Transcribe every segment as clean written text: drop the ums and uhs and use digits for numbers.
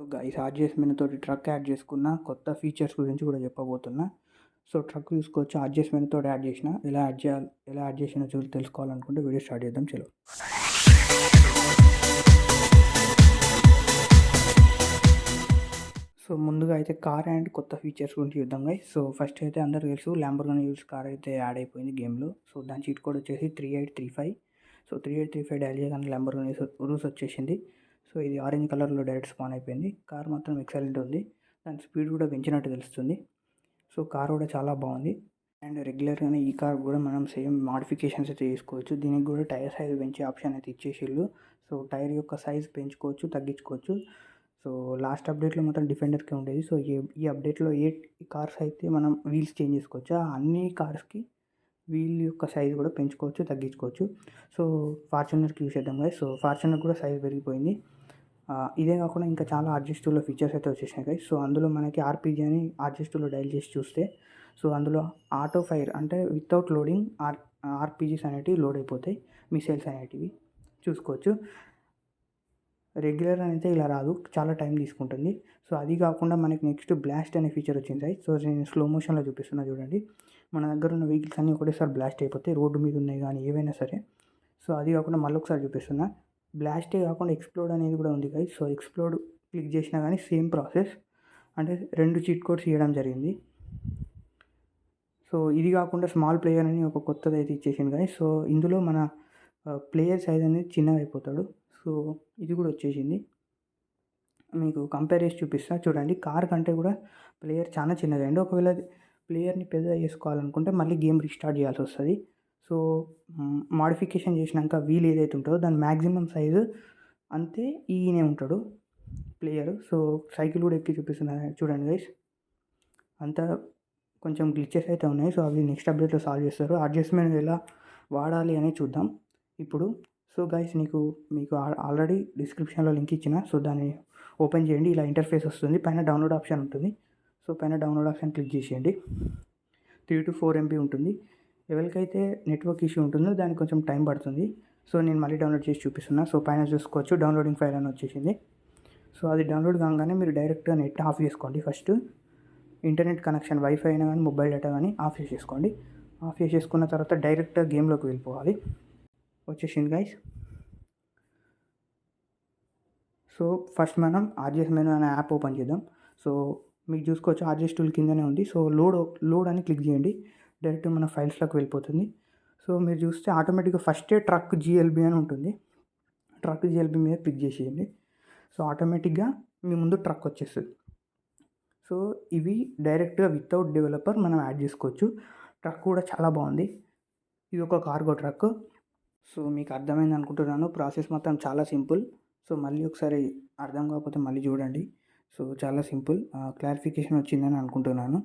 So guys ArcGIS menu తోటి truck add చేసుకున్న కొత్త ఫీచర్స్ గురించి కూడా చెప్పబోతున్నా. సో ట్రక్ చూసుకోవచ్చు ఆర్జిఎస్ మెనూ తోటి యాడ్ చేసిన. ఎలా యాడ్ చేసినా తెలుసుకోవాలనుకుంటే వీడియో స్టార్ట్ చేద్దాం చలో. సో ముందుగా అయితే కార్ అండ్ కొత్త ఫీచర్స్ గురించి చూద్దాం గైస్. సో ఫస్ట్ అయితే అందరూ తెలుసు ల్యాంబోర్గిని యూస్ కార్ అయితే యాడ్ అయిపోయింది గేమ్లో. సో దాని చీట్ కోడ్ వచ్చేసి 3835. సో 3835 డైల్ చేయగానే ల్యాంబోర్గిని రూస్ వచ్చేసింది. సో ఇది ఆరెంజ్ కలర్లో డైరెక్ట్ స్పాన్ అయిపోయింది. కార్ మాత్రం ఎక్సలెంట్ ఉంది. దాని స్పీడ్ కూడా పెంచినట్టు తెలుస్తుంది. సో కార్ కూడా చాలా బాగుంది. అండ్ రెగ్యులర్గానే ఈ కార్ కూడా మనం సేమ్ మాడిఫికేషన్స్ అయితే చేసుకోవచ్చు. దీనికి కూడా టైర్ సైజ్ పెంచే ఆప్షన్ అయితే ఇచ్చేసిళ్ళు. సో టైర్ యొక్క సైజ్ పెంచుకోవచ్చు, తగ్గించుకోవచ్చు. సో లాస్ట్ అప్డేట్లో మొత్తం డిఫెండర్కి ఉండేది. సో ఈ అప్డేట్లో కార్స్ అయితే మనం వీల్స్ చేంజ్ చేసుకోవచ్చు. అన్ని కార్స్కి వీల్ యొక్క సైజ్ కూడా పెంచుకోవచ్చు, తగ్గించుకోవచ్చు. సో ఫార్చునర్కి యూస్ చేద్దాం కదా. సో ఫార్చునర్ కూడా సైజ్ పెరిగిపోయింది. ఇదే కాకుండా ఇంకా చాలా ఆర్జిఎస్2లో ఫీచర్స్ అయితే వచ్చేసినాయి కదా. సో అందులో మనకి ఆర్పీజీ అని ఆర్జిఎస్2లో డైల్ చేసి చూస్తే సో అందులో ఆటో ఫైర్ అంటే వితౌట్ లోడింగ్ ఆర్పీజీస్ అనేటివి లోడ్ అయిపోతాయి, మిసైల్స్ అనేటివి చూసుకోవచ్చు. రెగ్యులర్ అయితే ఇలా రాదు, చాలా టైం తీసుకుంటుంది. సో అది కాకుండా మనకి నెక్స్ట్ బ్లాస్ట్ అనే ఫీచర్ వచ్చింది. సో నేను స్లో మోషన్లో చూపిస్తున్నా చూడండి. మన దగ్గర ఉన్న వెహికల్స్ అన్నీ ఒకటేసారి బ్లాస్ట్ అయిపోతాయి, రోడ్డు మీద ఉన్నాయి కానీ ఏవైనా సరే. సో అది కాకుండా మళ్ళీ ఒకసారి చూపిస్తున్నా. బ్లాస్టే కాకుండా ఎక్స్ప్లోడ్ అనేది కూడా ఉంది గైస్. సో ఎక్స్ప్లోడ్ క్లిక్ చేసినా కానీ సేమ్ ప్రాసెస్, అంటే 2 చీట్ కోడ్స్ ఇవ్వడం జరిగింది. సో ఇది కాకుండా స్మాల్ ప్లేయర్ అని ఒక కొత్తది అయితే ఇచ్చేసింది గైస్. సో ఇందులో మన ప్లేయర్ సైజ్ అనేది చిన్నగా అయిపోతాడు. సో ఇది కూడా వచ్చేసింది. మీకు కంపేర్ చేసి చూపిస్తా చూడండి. కార్ కంటే కూడా ప్లేయర్ చాలా చిన్నగా అయింది. ఒకవేళ ప్లేయర్ని పెద్దగా చేసుకోవాలనుకుంటే మళ్ళీ గేమ్ రీస్టార్ట్ చేయాల్సి వస్తుంది. సో మాడిఫికేషన్ చేసినాక వీల్ ఏదైతే ఉంటుందో దాని మ్యాక్సిమం సైజు అంతే ఈయనే ఉంటాడు ప్లేయర్. సో సైకిల్ కూడా ఎక్కి చూపిస్తున్నా చూడండి గైస్. అంతా కొంచెం గ్లిచెస్ అయితే ఉన్నాయి. సో అవి నెక్స్ట్ అప్డేట్లో సాల్వ్ చేస్తారు. అడ్జస్ట్మెంట్ ఎలా వాడాలి అనేది చూద్దాం ఇప్పుడు. సో గైస్ మీకు ఆల్రెడీ డిస్క్రిప్షన్లో లింక్ ఇచ్చిన. సో దాన్ని ఓపెన్ చేయండి. ఇలా ఇంటర్ఫేస్ వస్తుంది. పైన డౌన్లోడ్ ఆప్షన్ ఉంటుంది. సో పైన డౌన్లోడ్ ఆప్షన్ క్లిక్ చేసేయండి. 3 to 4 MB ఉంటుంది. ఎవరికైతే నెట్వర్క్ ఇష్యూ ఉంటుందో దానికి కొంచెం టైం పడుతుంది. సో నేను మళ్ళీ డౌన్లోడ్ చేసి చూపిస్తున్నా. సో పైన చూసుకోవచ్చు డౌన్లోడింగ్ ఫైల్ అని వచ్చేసింది. సో అది డౌన్లోడ్ కాగానే మీరు డైరెక్ట్గా నెట్ ఆఫ్ చేసుకోండి. ఫస్ట్ ఇంటర్నెట్ కనెక్షన్ వైఫై అయినా కానీ మొబైల్ డేటా కానీ ఆఫ్ చేసేసుకోండి. ఆఫ్ చేసేసుకున్న తర్వాత డైరెక్ట్గా గేమ్లోకి వెళ్ళిపోవాలి. వచ్చేసింది గైస్. సో ఫస్ట్ మనం ఆర్జిఎస్ మెనూ అనే యాప్ ఓపెన్ చేద్దాం. సో మీకు చూసుకోవచ్చు ఆర్జిఎస్ టూల్ కిందనే ఉంది. సో లోడ్ అని క్లిక్ చేయండి. డైరెక్ట్ మన ఫైల్స్లోకి వెళ్ళిపోతుంది. సో మీరు చూస్తే ఆటోమేటిక్గా ఫస్టే ట్రక్ జిఎల్బి అని ఉంటుంది. ట్రక్ జిఎల్బి మీద క్లిక్ చేసేయండి. సో ఆటోమేటిక్గా మీ ముందు ట్రక్ వచ్చేస్తుంది. సో ఇవి డైరెక్ట్గా వితౌట్ డెవలపర్ మనం యాడ్ చేసుకోవచ్చు. ట్రక్ కూడా చాలా బాగుంది. ఇది ఒక కార్గో ట్రక్. సో మీకు అర్థమైంది అనుకుంటున్నాను. ప్రాసెస్ మొత్తం చాలా సింపుల్. సో మళ్ళీ ఒకసారి అర్థం కాకపోతే మళ్ళీ చూడండి. సో చాలా సింపుల్, క్లారిఫికేషన్ వచ్చిందని అనుకుంటున్నాను.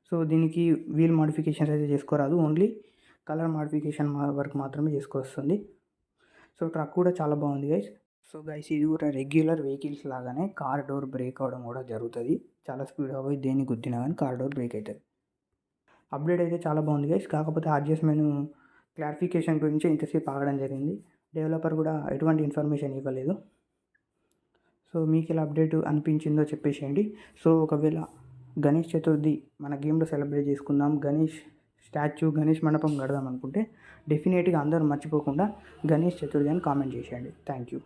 సో దీనికి వీల్ మోడిఫికేషన్స్ అయితే చేసుకోరాదు, ఓన్లీ కలర్ మోడిఫికేషన్ వరకు మాత్రమే చేసుకోవస్తుంది. సో ట్రక్ కూడా చాలా బాగుంది గైస్. సో గైస్ ఇది కూడా రెగ్యులర్ వెహికల్స్ లాగానే కార్ డోర్ బ్రేక్ అవ్వడం కూడా జరుగుతుంది. చాలా స్పీడ్గా పోయి దేన్ని గుద్దినా కానీ కార్ డోర్ బ్రేక్ అవుతుంది. అప్డేట్ అయితే చాలా బాగుంది గైస్. కాకపోతే ఆర్జిఎస్ మెనూ క్లారిఫికేషన్ గురించి ఇంతసేపు ఆగడం జరిగింది. డెవలపర్ కూడా ఎటువంటి ఇన్ఫర్మేషన్ ఇవ్వలేదు. సో మీకు ఎలా అప్డేట్ అనిపించిందో చెప్పేసేయండి. సో ఒకవేళ గణేష్ చతుర్థి మన గేమ్లో సెలబ్రేట్ చేసుకుందాం, గణేష్ స్టాచ్యూ, గణేష్ మండపం కడదాం అనుకుంటే డెఫినెట్గా అందరూ మర్చిపోకుండా గణేష్ చతుర్థి అని కామెంట్ చేసేయండి. Thank you.